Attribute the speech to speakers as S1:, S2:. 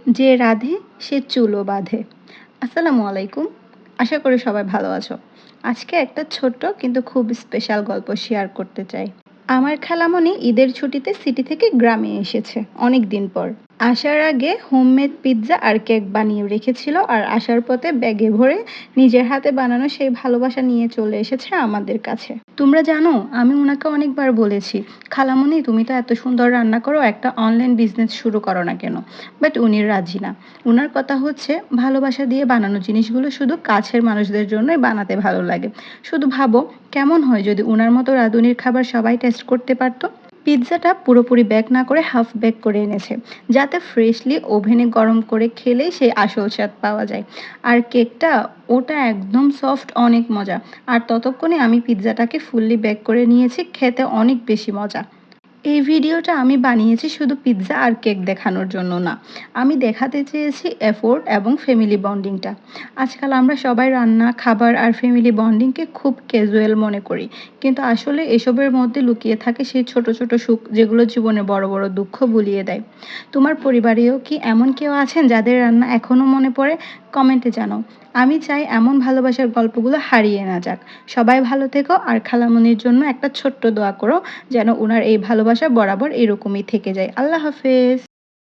S1: যে রাঁধে সে চুলও বাঁধে। আসসালামু আলাইকুম। আশা করি সবাই ভালো আছো। আজকে একটা ছোট্ট কিন্তু খুব স্পেশাল গল্প শেয়ার করতে চাই। আমার খালামণি ঈদের ছুটিতে সিটি থেকে গ্রামে এসেছে অনেক দিন পর। আসার আগে হোমমেড পিৎজা আর কেক বানিয়ে রেখেছিল, আর আসার পথে ব্যাগে ভরে নিজের হাতে বানানো সেই ভালোবাসা নিয়ে চলে এসেছে আমাদের কাছে। তোমরা জানো, আমি উনাকে অনেকবার বলেছি, খালামণি তুমি তো এত সুন্দর রান্না করো, একটা অনলাইন বিজনেস শুরু করো না কেন? বাট উনি রাজি না। উনার কথা হচ্ছে, ভালোবাসা দিয়ে বানানো জিনিসগুলো শুধু কাছের মানুষদের জন্যই বানাতে ভালো লাগে। শুধু ভাবো, কেমন হয় যদি উনার মতো রাঁধুনির খাবার সবাই টেস্ট করতে পারতো। পিৎজাটা পুরোপুরি বেক না করে হাফ বেক করে এনেছে, যাতে ফ্রেশলি ওভেনে গরম করে খেলেই সেই আসল স্বাদ পাওয়া যায়। আর কেকটা, ওটা একদম সফট, অনেক মজা। আর ততক্ষণে আমি পিৎজাটাকে ফুললি বেক করে নিয়েছি, খেতে অনেক বেশি মজা। এই ভিডিওটা আমি বানিয়েছি শুধু পিৎজা আর কেক দেখানোর জন্য না। আমি দেখাতে চেয়েছি এফোর্ট এবং ফ্যামিলি বন্ডিংটা। আজকাল আমরা সবাই রান্না, খাবার আর ফ্যামিলি বন্ডিংকে খুব ক্যাজুয়াল মনে করি। কিন্তু আসলে এসবের মধ্যে লুকিয়ে থাকে সেই ছোট ছোট সুখ, যেগুলো জীবনে বড় বড় দুঃখ ভুলিয়ে দেয়। তোমার পরিবারেও কি এমন কেউ আছেন যাদের রান্না এখনও মনে পড়ে? কমেন্টে জানাও। আমি চাই এমন ভালোবাসার গল্পগুলো হারিয়ে না যাক। সবাই ভালো থেকো, আর খালামণির জন্য একটা ছোট্ট দোয়া করো, যেন উনার এই ভালোবাসা বরাবর এরকমই থেকে যায়। আল্লাহ হাফেজ।